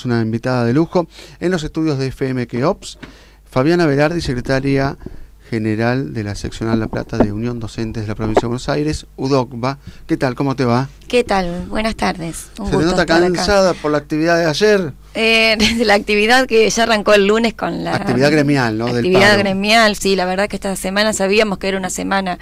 Una invitada de lujo en los estudios de FMK Ops, Fabiana Velardi, secretaria general de la seccional La Plata de Unión Docentes de la Provincia de Buenos Aires, UDOCBA. ¿Qué tal? ¿Cómo te va? ¿Qué tal? Buenas tardes. ¿Se te nota cansada por la actividad de ayer? Desde la actividad que ya arrancó el lunes con la... Actividad gremial, ¿no? Actividad gremial, sí, la verdad que esta semana sabíamos que era una semana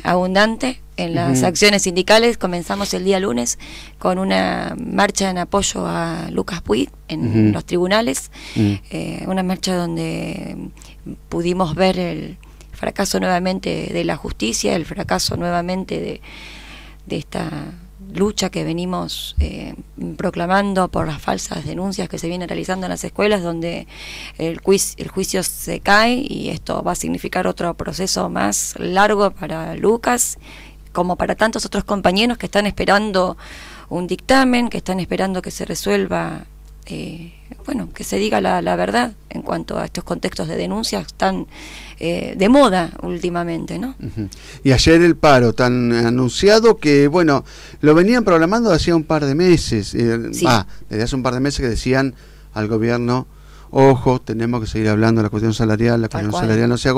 abundante en las acciones sindicales. Comenzamos el día lunes con una marcha en apoyo a Lucas Puig en los tribunales, una marcha donde pudimos ver el fracaso nuevamente de la justicia, el fracaso nuevamente de esta lucha que venimos proclamando por las falsas denuncias que se vienen realizando en las escuelas, donde el juicio se cae, y esto va a significar otro proceso más largo para Lucas, como para tantos otros compañeros que están esperando un dictamen, que están esperando que se resuelva, que se diga la verdad en cuanto a estos contextos de denuncias tan de moda últimamente, ¿no? Y ayer el paro tan anunciado que, bueno, lo venían programando hacía un par de meses, Sí. Desde hace un par de meses que decían al gobierno, ojo, tenemos que seguir hablando de la cuestión salarial, la cuestión salarial no se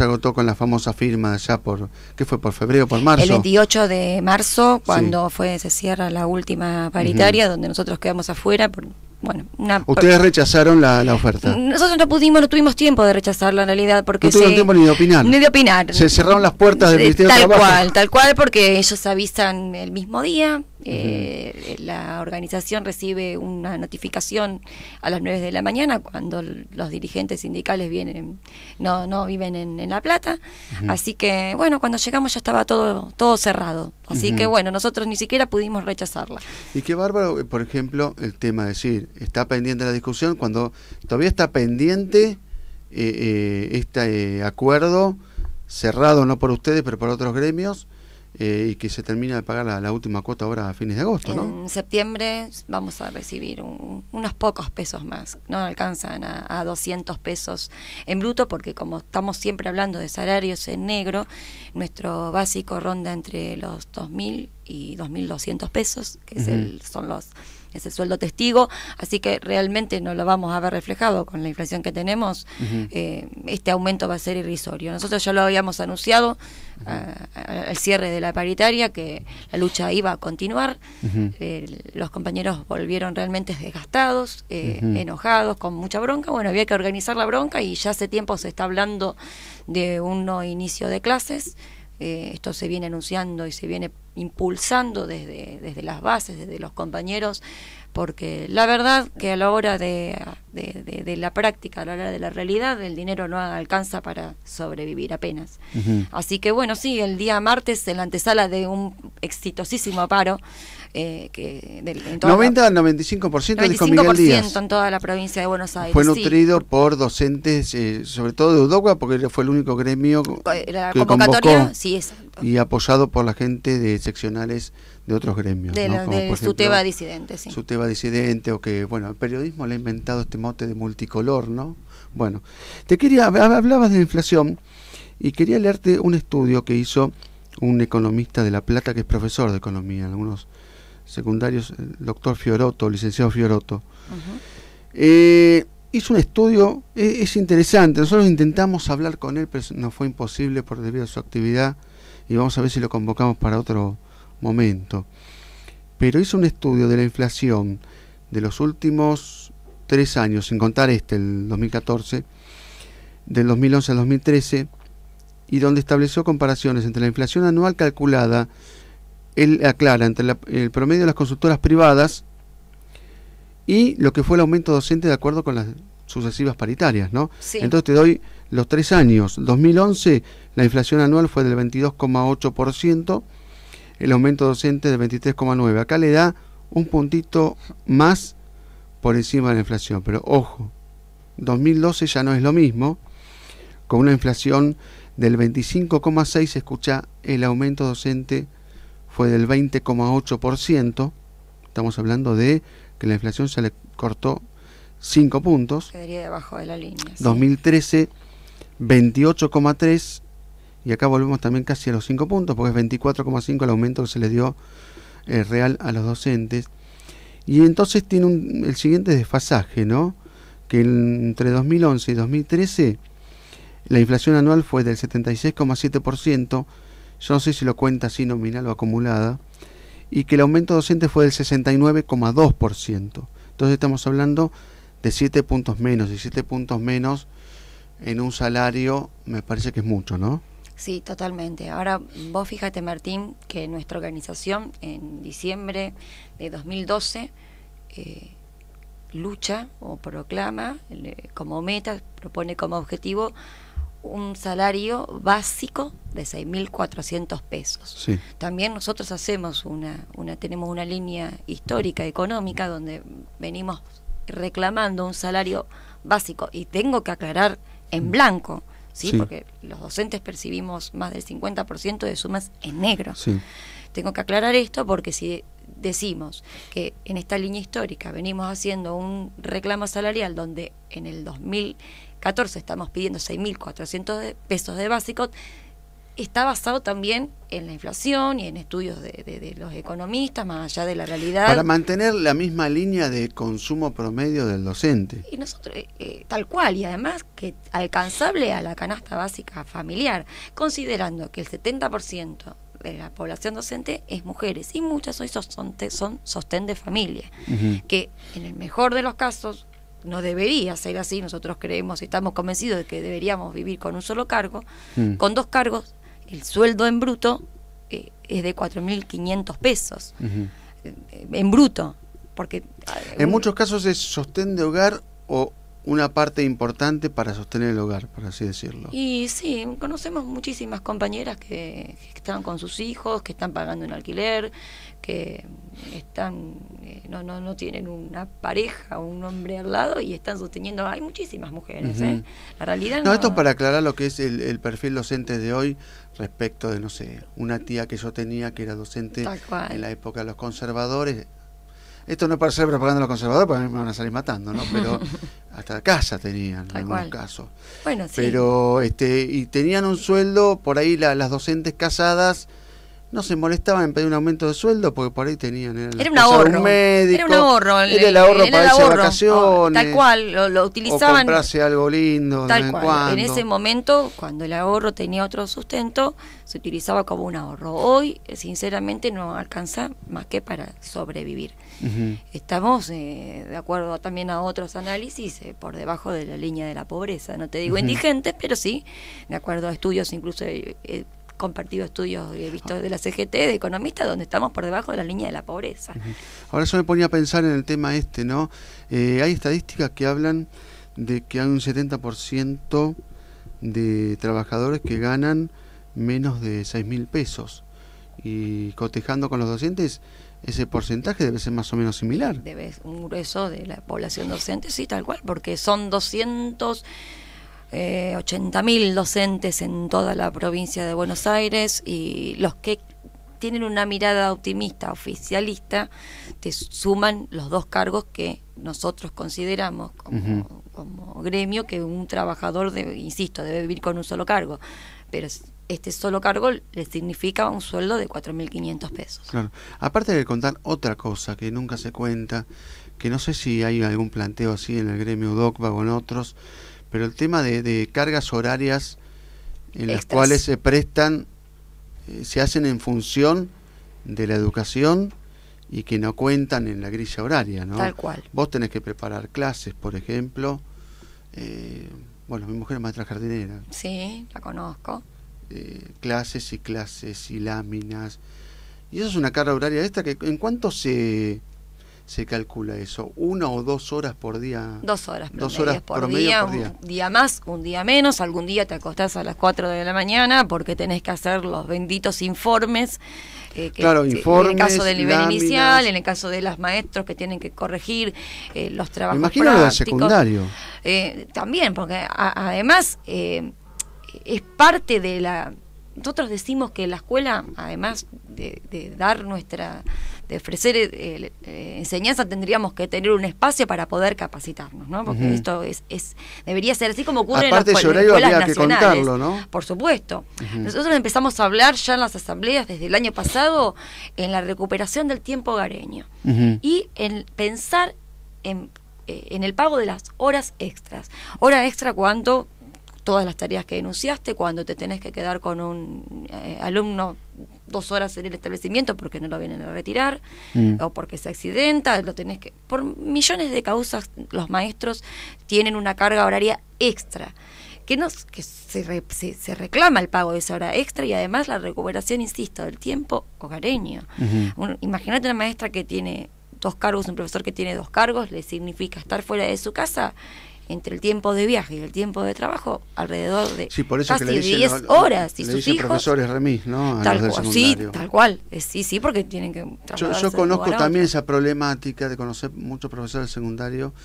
agotó con la famosa firma allá ¿qué fue? ¿Por febrero, por marzo? El 28 de marzo, cuando se cierra la última paritaria, donde nosotros quedamos afuera Ustedes rechazaron la oferta. Nosotros no tuvimos tiempo de rechazarla en realidad, porque no tuvieron tiempo ni de opinar. Ni de opinar. Se cerraron las puertas del Ministerio de Trabajo. Tal cual, porque ellos avisan el mismo día. La organización recibe una notificación a las 9 de la mañana cuando los dirigentes sindicales no viven en La Plata. Así que, cuando llegamos ya estaba todo cerrado. Así que, nosotros ni siquiera pudimos rechazarla. Y qué bárbaro, por ejemplo, el tema de decir, está pendiente la discusión, cuando todavía está pendiente este acuerdo cerrado, no por ustedes, pero por otros gremios, y que se termina de pagar la última cuota ahora a fines de agosto, ¿no? En septiembre vamos a recibir unos pocos pesos más, no alcanzan a 200 pesos en bruto, porque como estamos siempre hablando de salarios en negro, nuestro básico ronda entre los 2.000 y 2.200 pesos, que es es el sueldo testigo, así que realmente no lo vamos a ver reflejado con la inflación que tenemos. Este aumento va a ser irrisorio. Nosotros ya lo habíamos anunciado al cierre de la paritaria, que la lucha iba a continuar. Los compañeros volvieron realmente desgastados, enojados, con mucha bronca. Había que organizar la bronca, y ya hace tiempo se está hablando de un no inicio de clases. Esto se viene anunciando y se viene impulsando desde las bases, desde los compañeros, porque la verdad que a la hora de la práctica, a la hora de la realidad, el dinero no alcanza para sobrevivir apenas. Así que sí, el día martes, en la antesala de un exitosísimo paro, en 90 al 95% dijo Miguel Díaz. En toda la provincia de Buenos Aires. Fue nutrido por docentes, sobre todo de UDOCBA, porque fue el único gremio la que convocatoria, convocó, sí, exacto. Y apoyado por la gente de seccionales de otros gremios, ¿no? Como de SUTEBA disidente, sí. SUTEBA disidente, o que, el periodismo le ha inventado este mote de multicolor, ¿no? Hablabas de la inflación, y quería leerte un estudio que hizo un economista de La Plata, que es profesor de economía en algunos secundarios, el doctor Fiorotto, licenciado Fiorotto. Hizo un estudio, es interesante. Nosotros intentamos hablar con él, pero nos fue imposible debido a su actividad, y vamos a ver si lo convocamos para otro momento. Pero hizo un estudio de la inflación de los últimos 3 años, sin contar el 2014, del 2011 al 2013, y donde estableció comparaciones entre la inflación anual calculada, él aclara, entre el promedio de las consultoras privadas y lo que fue el aumento docente de acuerdo con las sucesivas paritarias, ¿no? Sí. Entonces te doy los 3 años. 2011, la inflación anual fue del 22,8%, el aumento docente del 23,9%. Acá le da un puntito más por encima de la inflación, pero ojo, 2012 ya no es lo mismo, con una inflación del 25,6%, escucha, el aumento docente fue del 20,8%. Estamos hablando de que la inflación se le cortó 5 puntos. Quedaría debajo de la línea. 2013, 28,3%, y acá volvemos también casi a los 5 puntos, porque es 24,5% el aumento que se le dio real a los docentes. Y entonces tiene el siguiente desfasaje, ¿no? Que entre 2011 y 2013 la inflación anual fue del 76,7%, yo no sé si lo cuenta así nominal o acumulada, y que el aumento docente fue del 69,2%. Entonces estamos hablando de 7 puntos menos, y 7 puntos menos en un salario me parece que es mucho, ¿no? Sí, totalmente. Ahora, vos fíjate, Martín, que nuestra organización en diciembre de 2012 lucha o proclama como meta, propone como objetivo un salario básico de 6.400 pesos. Sí. También nosotros hacemos tenemos una línea histórica económica donde venimos reclamando un salario básico, y tengo que aclarar en blanco, ¿sí? Porque los docentes percibimos más del 50% de sumas en negro. Sí. Tengo que aclarar esto porque si decimos que en esta línea histórica venimos haciendo un reclamo salarial donde en el 2014 estamos pidiendo 6.400 pesos de básico, está basado también en la inflación y en estudios de los economistas, más allá de la realidad. Para mantener la misma línea de consumo promedio del docente. Y nosotros, tal cual, y además que alcanzable a la canasta básica familiar, considerando que el 70% de la población docente es mujeres, y muchas hoy son sostén de familia, que en el mejor de los casos no debería ser así. Nosotros creemos y estamos convencidos de que deberíamos vivir con un solo cargo, con dos cargos. El sueldo en bruto es de 4.500 pesos, en bruto, porque en muchos casos es sostén de hogar o una parte importante para sostener el hogar, por así decirlo. Y sí, conocemos muchísimas compañeras que están con sus hijos, que están pagando un alquiler, que están no tienen una pareja o un hombre al lado y están sosteniendo. Hay muchísimas mujeres, la realidad no. Esto es para aclarar lo que es el perfil docente de hoy respecto de, no sé, una tía que yo tenía que era docente en la época de los conservadores. Esto no es para hacer propaganda de los conservadores, porque a mí me van a salir matando, ¿no? Pero hasta casa tenían en algunos casos. Bueno, sí. Pero y tenían un sueldo, por ahí las docentes casadas no se molestaban en pedir un aumento de sueldo porque por ahí tenían era un ahorro, un médico, era un ahorro, era el ahorro para irse de vacaciones, tal cual, lo utilizaban, o comprarse algo lindo tal de vez en cual. cuando. En ese momento, cuando el ahorro tenía otro sustento, se utilizaba como un ahorro. Hoy, sinceramente, no alcanza más que para sobrevivir. Estamos, de acuerdo también a otros análisis, por debajo de la línea de la pobreza. No te digo indigentes, pero sí, de acuerdo a estudios, incluso compartido estudios he visto de la CGT, de economistas, donde estamos por debajo de la línea de la pobreza. Ahora yo me ponía a pensar en el tema ¿no? Hay estadísticas que hablan de que hay un 70% de trabajadores que ganan menos de 6.000 pesos, y cotejando con los docentes ese porcentaje debe ser más o menos similar. Debe ser un grueso de la población docente, sí, tal cual, porque son 280.000 docentes en toda la provincia de Buenos Aires, y los que tienen una mirada optimista, oficialista, te suman los dos cargos que nosotros consideramos como gremio que un trabajador, insisto, debe vivir con un solo cargo, pero este solo cargo le significa un sueldo de 4.500 pesos. Claro. Aparte de contar otra cosa que nunca se cuenta, que no sé si hay algún planteo así en el gremio UDOCVA o en otros, pero el tema de cargas horarias en las cuales se prestan, se hacen en función de la educación y que no cuentan en la grilla horaria, ¿no? Tal cual. Vos tenés que preparar clases, por ejemplo. Bueno, mi mujer es maestra jardinera. Sí, la conozco. Clases y láminas. Y eso es una carga horaria esta que ¿en cuánto se calcula eso? ¿1 o 2 horas por día? 2 horas, 2 horas por día. Un día más, un día menos. Algún día te acostás a las 4 de la mañana porque tenés que hacer los benditos informes. Claro, informes, en el caso del nivel láminas. Inicial, en el caso de los maestros que tienen que corregir los trabajos imagino lo del secundario. También, porque además es parte de nosotros decimos que la escuela, además de dar de ofrecer enseñanza, tendríamos que tener un espacio para poder capacitarnos, ¿no? Porque esto debería ser así como ocurre aparte en las horario escuelas había nacionales. Que contarlo, ¿no? Por supuesto. Nosotros empezamos a hablar ya en las asambleas desde el año pasado en la recuperación del tiempo hogareño y en pensar en el pago de las horas extras. Hora extra cuando todas las tareas que denunciaste, cuando te tenés que quedar con un alumno 2 horas en el establecimiento porque no lo vienen a retirar, o porque se accidenta, lo tenés que... Por millones de causas, los maestros tienen una carga horaria extra, que se reclama el pago de esa hora extra y además la recuperación, insisto, del tiempo hogareño. Imagínate una maestra que tiene 2 cargos, un profesor que tiene 2 cargos, le significa estar fuera de su casa entre el tiempo de viaje y el tiempo de trabajo alrededor de por eso casi que le dicen, 10 horas. Y le sus dicen hijos, profesores remis, ¿no? A tal los del cual, sí, secundario. tal cual. Sí, porque tienen que trasladarse Yo de conozco lugar a también otro. esa problemática de conocer muchos profesores del secundario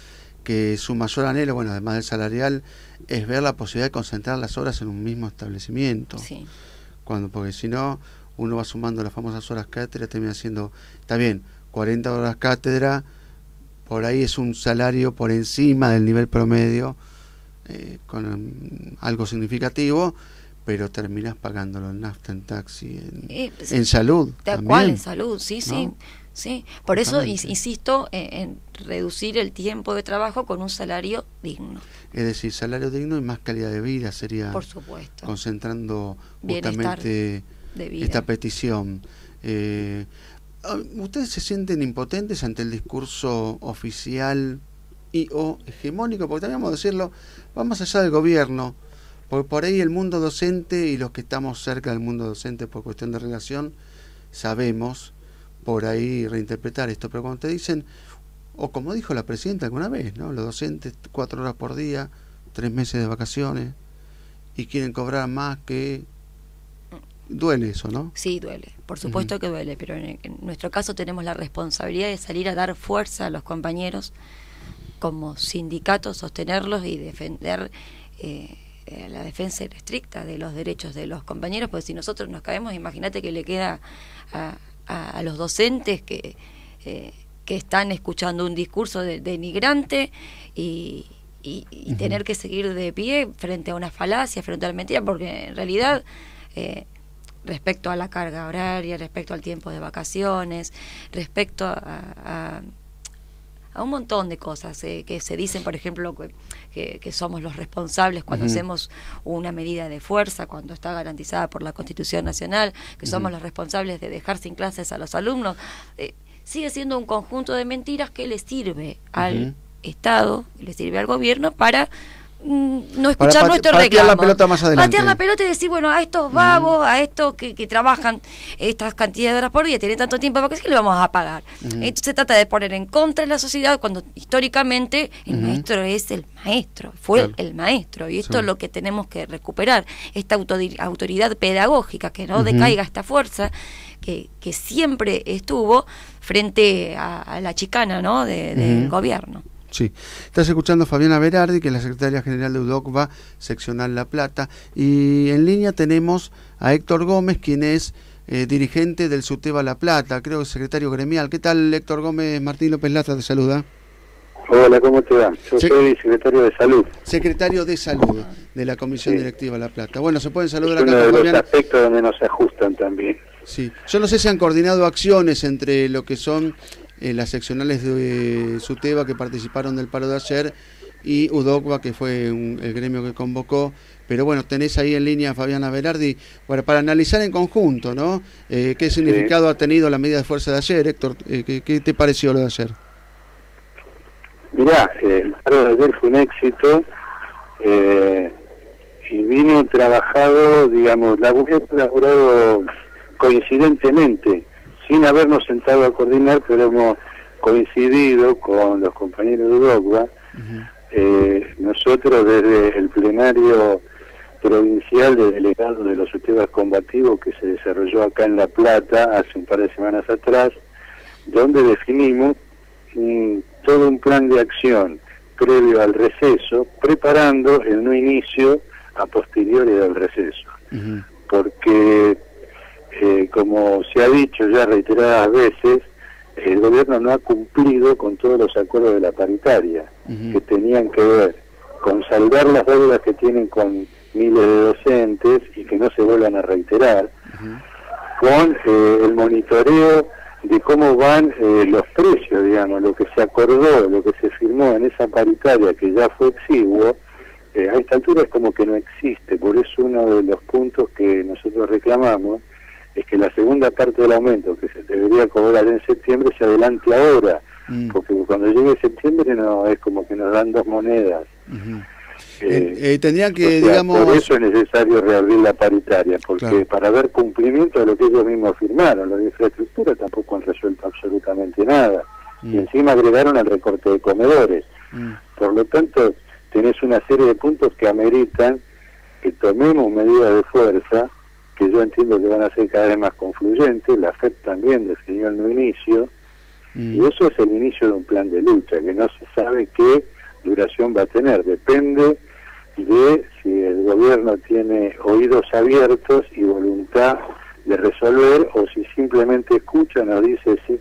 que su mayor anhelo, bueno, además del salarial, es ver la posibilidad de concentrar las horas en un mismo establecimiento. Sí. Porque si no, uno va sumando las famosas horas cátedra, termina siendo, está bien, 40 horas cátedra, por ahí es un salario por encima del nivel promedio, con algo significativo, pero terminas pagándolo en nafta, en taxi, en salud. Tal también, cual, en salud, sí, ¿no? sí. Por eso insisto en reducir el tiempo de trabajo con un salario digno. Es decir, salario digno y más calidad de vida sería, por supuesto, concentrando bienestar justamente de vida. esta petición. ¿Ustedes se sienten impotentes ante el discurso oficial o hegemónico? Porque también vamos a decirlo, vamos allá del gobierno, porque por ahí el mundo docente y los que estamos cerca del mundo docente por cuestión de relación, sabemos por ahí reinterpretar esto, pero cuando te dicen, o como dijo la presidenta alguna vez, ¿no? Los docentes 4 horas por día, 3 meses de vacaciones, y quieren cobrar más que... Duele eso, ¿no? Sí, duele, por supuesto que duele, pero en nuestro caso tenemos la responsabilidad de salir a dar fuerza a los compañeros como sindicato, sostenerlos y defender la defensa estricta de los derechos de los compañeros, porque si nosotros nos caemos, imagínate que le queda a los docentes que están escuchando un discurso denigrante y tener que seguir de pie frente a una falacia, frente a la mentira, porque en realidad... respecto a la carga horaria, respecto al tiempo de vacaciones, respecto a un montón de cosas que se dicen, por ejemplo, que somos los responsables cuando hacemos una medida de fuerza, cuando está garantizada por la Constitución Nacional, que somos los responsables de dejar sin clases a los alumnos, sigue siendo un conjunto de mentiras que le sirve al Estado, le sirve al gobierno para... no escuchar nuestro reclamo. Patear la pelota más adelante. Patear la pelota y decir, bueno, a estos vagos, a estos que trabajan estas cantidades de horas por día, tienen tanto tiempo, ¿por qué le vamos a pagar? Entonces se trata de poner en contra de la sociedad cuando históricamente el maestro es el maestro, fue el maestro, y esto es lo que tenemos que recuperar, esta autoridad pedagógica, que no decaiga esta fuerza que siempre estuvo frente a la chicana, ¿no? del gobierno. Sí, estás escuchando a Fabiana Berardi, que es la secretaria general de UDOCVA, seccional La Plata, y en línea tenemos a Héctor Gómez, quien es dirigente del SUTEBA La Plata, creo que es secretario gremial. ¿Qué tal, Héctor Gómez? Martín López Latra te saluda. Hola, ¿cómo te va? Yo soy secretario de Salud. Secretario de Salud de la Comisión Directiva La Plata. Bueno, se pueden saludar acá. Es uno de Fabiana. los aspectos donde nos ajustan también. Sí, yo no sé si han coordinado acciones entre lo que son... las seccionales de SUTEBA que participaron del paro de ayer y UDOCVA, que fue el gremio que convocó, pero bueno, tenés ahí en línea a Fabiana Berardi para analizar en conjunto, ¿no? ¿Qué significado ha tenido la medida de fuerza de ayer, Héctor? ¿Qué te pareció lo de ayer? Mirá, el paro de ayer fue un éxito y vino trabajado, digamos, elaborado coincidentemente, sin habernos sentado a coordinar, pero hemos coincidido con los compañeros de UDOCVA. Nosotros desde el plenario provincial de delegados de los SUTEBA combativos que se desarrolló acá en La Plata hace un par de semanas atrás, donde definimos todo un plan de acción previo al receso, preparando el no inicio a posteriori del receso. porque como se ha dicho ya reiteradas veces, el gobierno no ha cumplido con todos los acuerdos de la paritaria, que tenían que ver con saldar las deudas que tienen con miles de docentes y que no se vuelvan a reiterar, con el monitoreo de cómo van los precios, digamos, lo que se acordó, lo que se firmó en esa paritaria que ya fue exiguo, a esta altura es como que no existe. Por eso uno de los puntos que nosotros reclamamos es que la segunda parte del aumento que se debería cobrar en septiembre se adelante ahora, porque cuando llegue septiembre no es como que nos dan dos monedas. Tendría que, o sea, digamos... por eso es necesario reabrir la paritaria, porque claro, para dar cumplimiento a lo que ellos mismos firmaron, lo de infraestructura tampoco han resuelto absolutamente nada, y encima agregaron el recorte de comedores. Por lo tanto, tenés una serie de puntos que ameritan que tomemos medidas de fuerza, que yo entiendo que van a ser cada vez más confluyentes. La FED también definió el no inicio, y eso es el inicio de un plan de lucha, que no se sabe qué duración va a tener, depende de si el gobierno tiene oídos abiertos y voluntad de resolver, o si simplemente escucha, nos dice sí,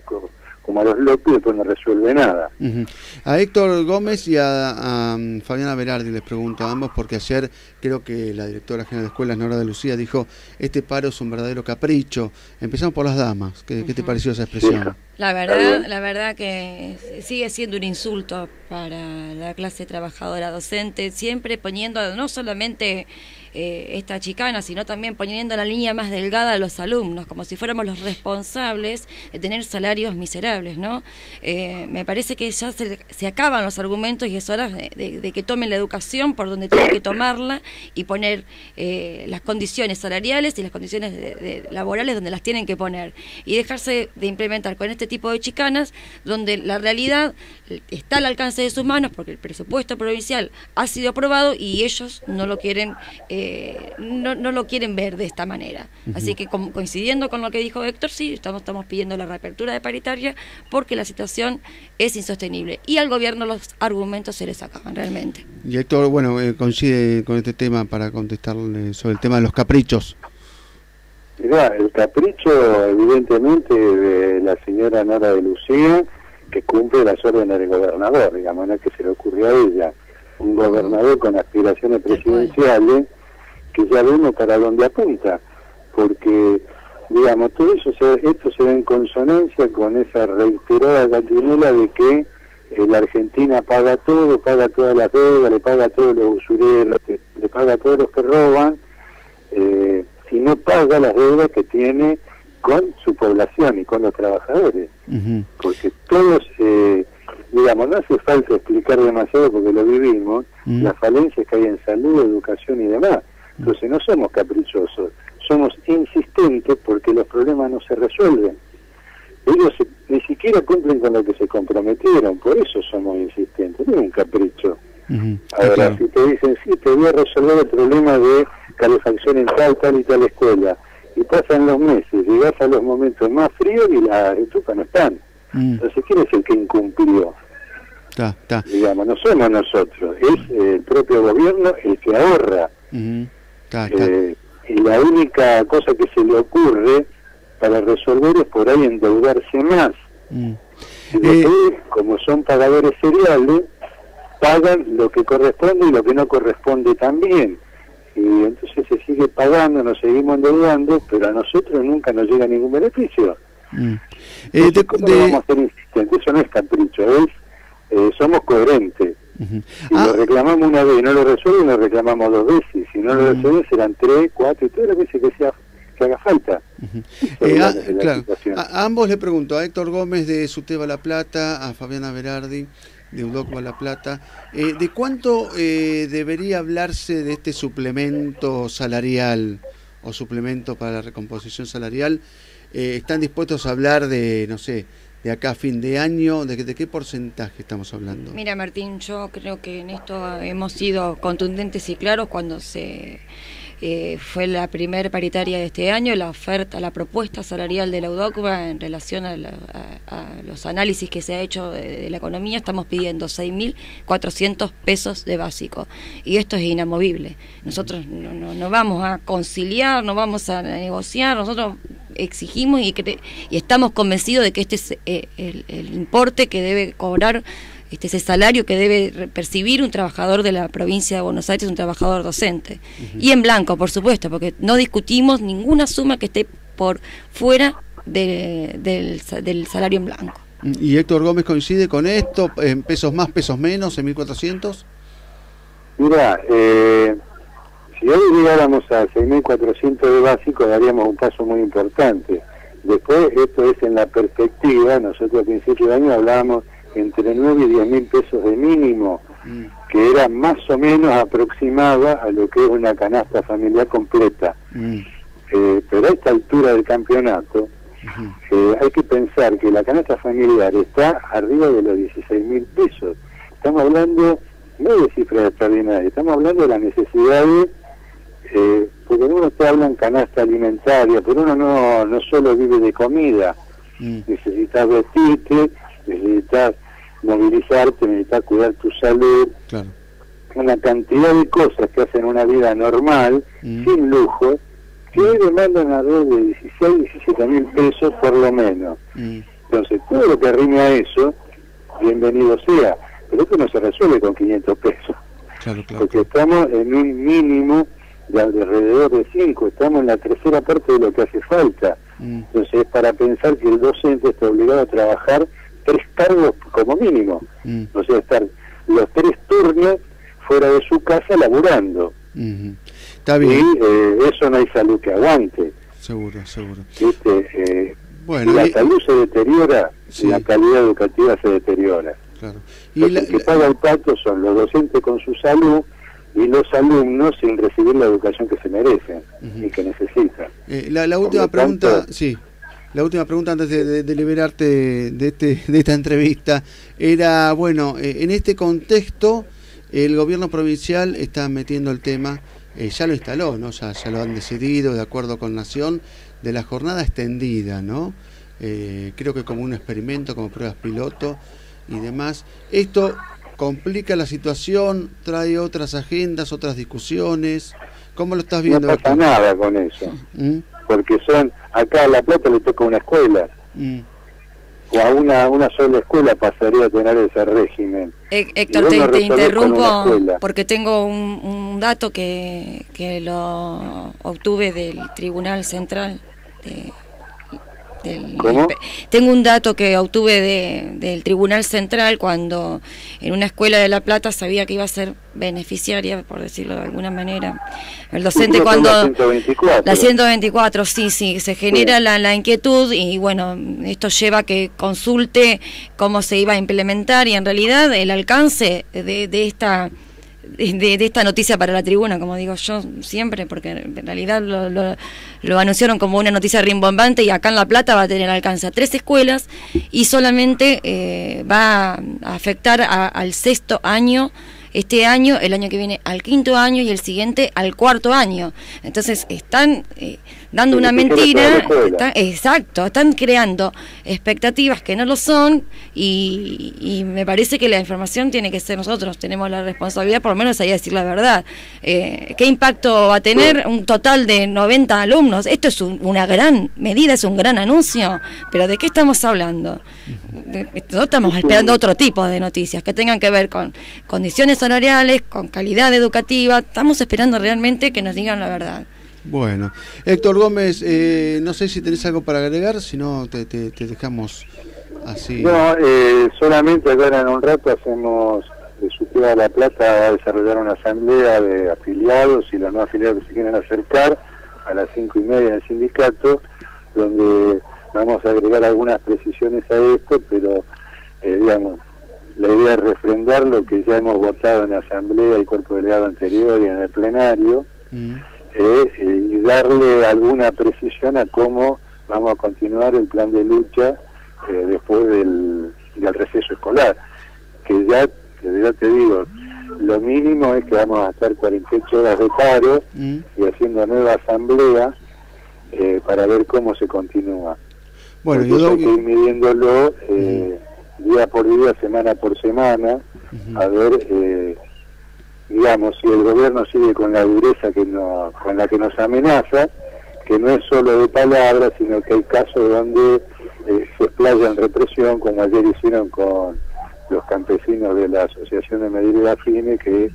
como a los locos, y después no resuelve nada. A Héctor Gómez y a Fabiana Berardi les pregunto a ambos, porque ayer creo que la directora general de escuelas, Nora de Lucía, dijo: este paro es un verdadero capricho. Empezamos por las damas. ¿Qué te pareció esa expresión? Sí. La verdad que sigue siendo un insulto para la clase trabajadora docente, siempre poniendo no solamente esta chicana, sino también poniendo la línea más delgada a los alumnos, como si fuéramos los responsables de tener salarios miserables, ¿no? Me parece que ya se acaban los argumentos y es hora de que tomen la educación por donde tienen que tomarla y poner las condiciones salariales y las condiciones laborales donde las tienen que poner, y dejarse de implementar con este tipo de chicanas donde la realidad está al alcance de sus manos, porque el presupuesto provincial ha sido aprobado y ellos no lo quieren no lo quieren ver de esta manera. Así que coincidiendo con lo que dijo Héctor, sí, estamos pidiendo la reapertura de paritaria porque la situación es insostenible y al gobierno los argumentos se les acaban realmente. Y Héctor, bueno, coincide con este tema para contestarle sobre el tema de los caprichos. Mirá, el capricho evidentemente de la señora Nora de Lucía, que cumple las órdenes del gobernador, digamos, no es que se le ocurrió a ella, un gobernador con aspiraciones presidenciales, que ya vemos para dónde apunta, porque, digamos, todo eso esto se ve en consonancia con esa reiterada cantinela de que la Argentina paga todo, paga todas las deudas, le paga a todos los usureros, le paga a todos los que roban, y no paga las deudas que tiene con su población y con los trabajadores, porque todos, digamos, no hace falta explicar demasiado porque lo vivimos, las falencias que hay en salud, educación y demás. Entonces no somos caprichosos, somos insistentes porque los problemas no se resuelven. Ellos ni siquiera cumplen con lo que se comprometieron, por eso somos insistentes, no es un capricho. Ahora, claro, si te dicen, sí, te voy a resolver el problema de calefacción en tal y tal escuela, y pasan los meses, llegás a los momentos más fríos y las estufas no están. Entonces, ¿quién es el que incumplió? Digamos, no somos nosotros, es el propio gobierno el que ahorra. Y la única cosa que se le ocurre para resolver es por ahí endeudarse más. Y después, como son pagadores seriales, pagan lo que corresponde y lo que no corresponde también. Y entonces se sigue pagando, nos seguimos endeudando, pero a nosotros nunca nos llega ningún beneficio. Entonces, ¿cómo vamos a ser insistentes? Eso no es capricho, somos coherentes. Si lo reclamamos una vez y no lo resuelven, lo reclamamos dos veces. Si no lo resuelven, serán 3, 4 y todas las veces que haga falta. Claro. A ambos le pregunto, a Héctor Gómez de SUTEBA La Plata, a Fabiana Berardi de UDOCBA La Plata, ¿de cuánto debería hablarse de este suplemento salarial o suplemento para la recomposición salarial? ¿Están dispuestos a hablar de, no sé, de acá a fin de año? ¿De qué porcentaje estamos hablando? Mira, Martín, yo creo que en esto hemos sido contundentes y claros cuando se fue la primer paritaria de este año. La propuesta salarial de la UDOCBA en relación a los análisis que se ha hecho de la economía, estamos pidiendo 6.400 pesos de básico, y esto es inamovible. Nosotros no vamos a conciliar, no vamos a negociar, nosotros exigimos y estamos convencidos de que este es el importe que debe cobrar, ese salario que debe percibir un trabajador de la provincia de Buenos Aires, un trabajador docente. Y en blanco, por supuesto, porque no discutimos ninguna suma que esté por fuera del salario en blanco. ¿Y Héctor Gómez coincide con esto? ¿En pesos más, pesos menos, en 1.400? Mira, si hoy llegáramos a 6.400 de básico, daríamos un paso muy importante. Después, esto es en la perspectiva, nosotros a principios de año hablábamos entre 9 y 10.000 pesos de mínimo, que era más o menos aproximada a lo que es una canasta familiar completa. Pero a esta altura del campeonato, hay que pensar que la canasta familiar está arriba de los 16.000 pesos. Estamos hablando no de cifras extraordinarias, estamos hablando de las necesidades, porque uno te habla en canasta alimentaria, pero uno no solo vive de comida, necesitas vestirte, necesitas movilizarte, necesitas cuidar tu salud, claro. Una cantidad de cosas que hacen una vida normal, sin lujo, que hoy demandan alrededor de 16, 17.000 pesos por lo menos. Entonces, todo lo que rime a eso, bienvenido sea, pero esto no se resuelve con 500 pesos, porque estamos en un mínimo de alrededor de 5, estamos en la tercera parte de lo que hace falta. Entonces, es para pensar que el docente está obligado a trabajar 3 cargos como mínimo, o sea, estar los 3 turnos fuera de su casa laburando. Está bien. Y eso no hay salud que aguante. Seguro. Bueno, la salud se deteriora, y la calidad educativa se deteriora. Claro. Y el que paga el pato son los docentes con su salud y los alumnos sin recibir la educación que se merecen y que necesitan. La última pregunta, sí. La última pregunta antes de liberarte de esta entrevista era, bueno, en este contexto el gobierno provincial está metiendo el tema, ya lo instaló, ¿no? Ya lo han decidido de acuerdo con Nación, de la jornada extendida, ¿no? Creo que como un experimento, como pruebas piloto y demás. Esto complica la situación, trae otras agendas, otras discusiones. ¿Cómo lo estás viendo? No pasa nada con eso. Porque acá a La Plata le toca una escuela, o a una sola escuela pasaría a tener ese régimen. Héctor, te interrumpo porque tengo un dato que lo obtuve del Tribunal Central. ¿Cómo? Tengo un dato que obtuve del Tribunal Central cuando en una escuela de La Plata sabía que iba a ser beneficiaria, por decirlo de alguna manera. El docente cuando... La 124, sí, se genera la inquietud y bueno, esto lleva a que consulte cómo se iba a implementar y en realidad el alcance de esta noticia para la tribuna, como digo yo siempre, porque en realidad lo anunciaron como una noticia rimbombante y acá en La Plata va a tener alcance a 3 escuelas y solamente va a afectar al 6º año, este año, el año que viene al 5º año y el siguiente al 4º año. Entonces están dando una mentira, están creando expectativas que no lo son y me parece que la información tiene que ser, nosotros tenemos la responsabilidad por lo menos ahí de decir la verdad. ¿Qué impacto va a tener un total de 90 alumnos? Esto es una gran medida, es un gran anuncio, pero ¿de qué estamos hablando? Nosotros estamos esperando otro tipo de noticias que tengan que ver con condiciones salariales, con calidad educativa. Estamos esperando realmente que nos digan la verdad. Bueno, Héctor Gómez, no sé si tenés algo para agregar, si no te dejamos así. No, solamente ahora en un rato hacemos de Subteba de La Plata, va a desarrollar una asamblea de afiliados y los no afiliados que se quieren acercar a las 5:30 en el sindicato, donde vamos a agregar algunas precisiones a esto, pero digamos, la idea es refrendar lo que ya hemos votado en la asamblea y cuerpo delegado anterior y en el plenario, y darle alguna precisión a cómo vamos a continuar el plan de lucha después del receso escolar, que ya te digo, lo mínimo es que vamos a hacer 48 horas de paro y haciendo nueva asamblea para ver cómo se continúa. Bueno, yo hay que ir midiéndolo día por día, semana por semana, a ver, digamos, si el gobierno sigue con la dureza con la que nos amenaza, que no es solo de palabras, sino que hay casos donde se explaya en represión, como ayer hicieron con los campesinos de la Asociación de Medellín FINE, que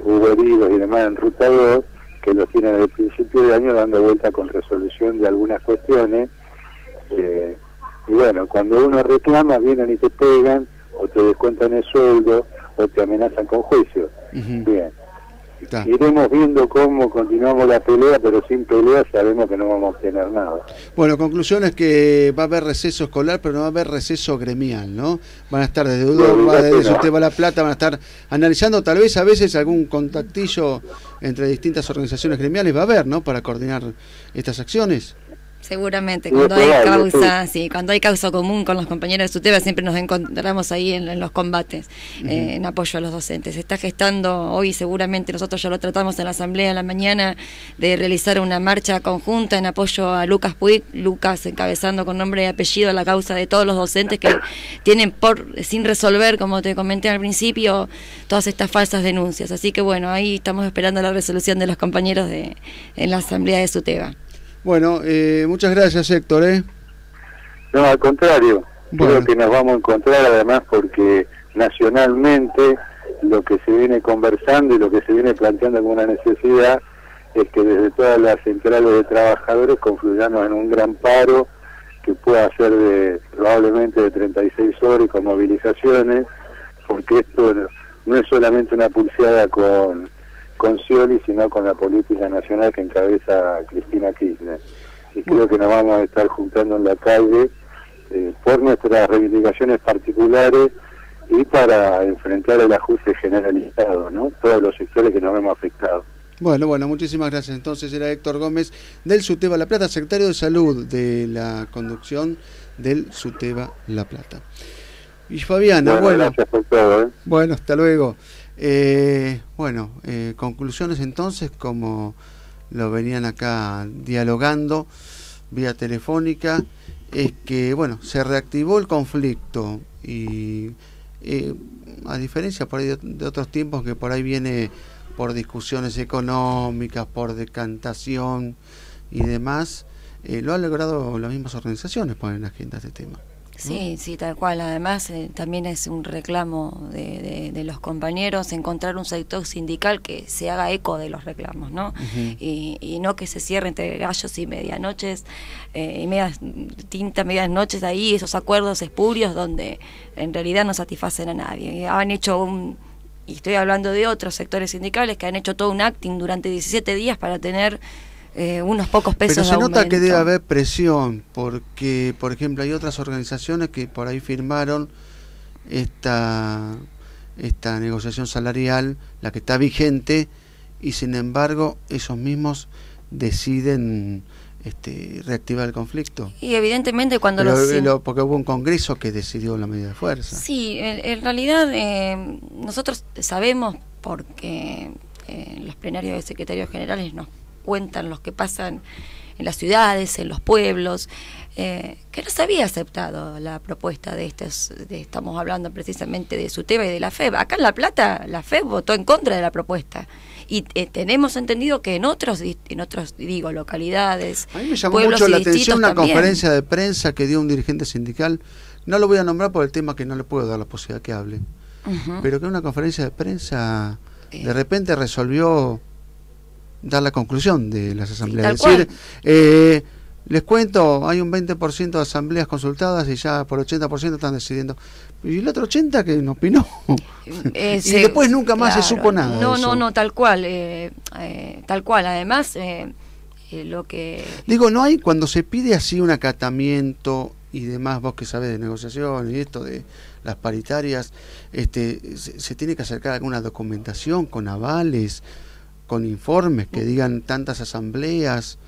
hubo heridos y demás en Ruta 2, que los tienen desde el principio de año dando vuelta con resolución de algunas cuestiones. Y bueno, cuando uno reclama, vienen y te pegan, o te descuentan el sueldo, o te amenazan con juicio. Bien. Iremos viendo cómo continuamos la pelea, pero sin pelea sabemos que no vamos a obtener nada. Bueno, conclusión es que va a haber receso escolar, pero no va a haber receso gremial, ¿no? Van a estar desde Udova, desde Suteba La Plata, van a estar analizando tal vez a veces algún contactillo entre distintas organizaciones gremiales, va a haber, ¿no? Para coordinar estas acciones. Seguramente, cuando hay causa, sí, cuando hay causa común con los compañeros de Suteba siempre nos encontramos ahí en los combates, en apoyo a los docentes. Se está gestando hoy, seguramente nosotros ya lo tratamos en la asamblea en la mañana, de realizar una marcha conjunta en apoyo a Lucas Puig, Lucas encabezando con nombre y apellido la causa de todos los docentes que tienen sin resolver, como te comenté al principio, todas estas falsas denuncias. Así que bueno, ahí estamos esperando la resolución de los compañeros en la asamblea de Suteba. Bueno, muchas gracias, Héctor. No, al contrario, creo que nos vamos a encontrar además porque nacionalmente lo que se viene conversando y lo que se viene planteando como una necesidad es que desde todas las centrales de trabajadores confluyamos en un gran paro que pueda ser probablemente de 36 horas y con movilizaciones, porque esto no es solamente una pulseada con Scioli, sino con la política nacional que encabeza Cristina Kirchner. Y creo que nos vamos a estar juntando en la calle por nuestras reivindicaciones particulares y para enfrentar el ajuste generalizado, ¿no? Todos los sectores que nos vemos afectados. Bueno, muchísimas gracias. Entonces era Héctor Gómez del Suteba La Plata, secretario de Salud de la conducción del Suteba La Plata. Y Fabiana, gracias por todo. Bueno, hasta luego. Conclusiones entonces, como lo venían acá dialogando vía telefónica, es que se reactivó el conflicto y a diferencia por ahí de otros tiempos que por ahí viene por discusiones económicas, por decantación y demás, lo han logrado las mismas organizaciones poner en agenda este tema. Sí, sí, tal cual. Además, también es un reclamo de los compañeros encontrar un sector sindical que se haga eco de los reclamos, ¿no? Y no que se cierre entre gallos y medianoches, y medias tintas, medias noches ahí, esos acuerdos espurios donde en realidad no satisfacen a nadie. Han hecho y estoy hablando de otros sectores sindicales que han hecho todo un acting durante 17 días para tener unos pocos pesos. Pero se nota que debe haber presión, porque, por ejemplo, hay otras organizaciones que por ahí firmaron esta negociación salarial, la que está vigente, y sin embargo esos mismos deciden reactivar el conflicto. Y evidentemente cuando porque hubo un congreso que decidió la medida de fuerza. Sí, en realidad nosotros sabemos, porque los plenarios de secretarios generales nos cuentan los que pasan en las ciudades, en los pueblos, que no se había aceptado la propuesta estamos hablando precisamente de Suteba y de la FEB. Acá en La Plata la FEB votó en contra de la propuesta y tenemos entendido que en otros localidades, a mí me llamó mucho la atención una conferencia de prensa que dio un dirigente sindical, no lo voy a nombrar por el tema que no le puedo dar la posibilidad que hable, pero que una conferencia de prensa de repente resolvió dar la conclusión de las asambleas. Es decir, les cuento, hay un 20% de asambleas consultadas y ya por 80% están decidiendo. Y el otro 80% que no opinó. Y después nunca más se supo nada. No, tal cual. Tal cual. Además, lo que... Digo, no hay, cuando se pide así un acatamiento y demás, vos que sabés de negociación y esto de las paritarias, se tiene que acercar alguna documentación con avales, con informes que digan tantas asambleas,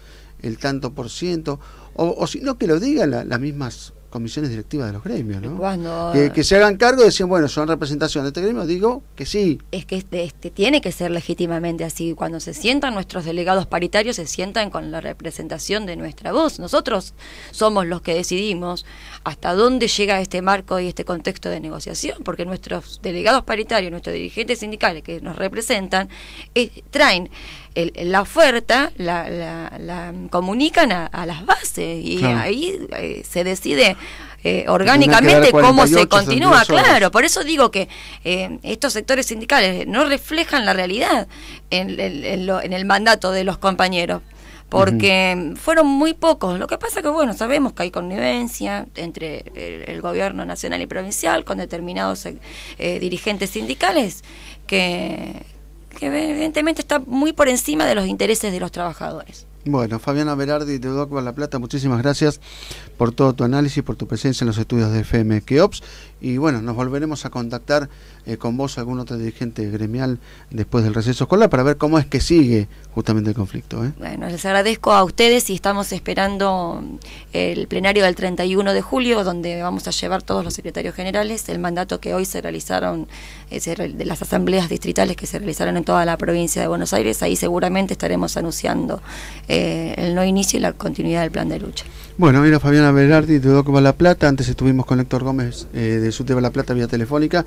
el tanto por ciento, o si no que lo digan las mismas comisiones directivas de los gremios, ¿no? Cuando Que se hagan cargo y decían, bueno, son representación de este gremio, digo que sí. es que tiene que ser legítimamente así. Cuando se sientan nuestros delegados paritarios, se sientan con la representación de nuestra voz. Nosotros somos los que decidimos hasta dónde llega este marco y este contexto de negociación, porque nuestros delegados paritarios, nuestros dirigentes sindicales que nos representan, traen la oferta, la comunican a las bases y claro, ahí se decide orgánicamente cómo se continúa, claro. Por eso digo que estos sectores sindicales no reflejan la realidad en el mandato de los compañeros, porque fueron muy pocos. Lo que pasa que, bueno, sabemos que hay connivencia entre el gobierno nacional y provincial con determinados dirigentes sindicales que evidentemente está muy por encima de los intereses de los trabajadores. Bueno, Fabiana Berardi de UDOC La Plata, muchísimas gracias por todo tu análisis, por tu presencia en los estudios de FM Keops, y bueno, nos volveremos a contactar con vos, algún otro dirigente gremial después del receso escolar para ver cómo es que sigue justamente el conflicto. Bueno, les agradezco a ustedes y estamos esperando el plenario del 31 de julio, donde vamos a llevar todos los secretarios generales el mandato que hoy se realizaron de las asambleas distritales que se realizaron en toda la provincia de Buenos Aires. Ahí seguramente estaremos anunciando el no inicio y la continuidad del plan de lucha. Bueno, mira, Fabiana Berardi de UDOC La Plata. Antes estuvimos con Héctor Gómez de SUTEBA La Plata vía telefónica.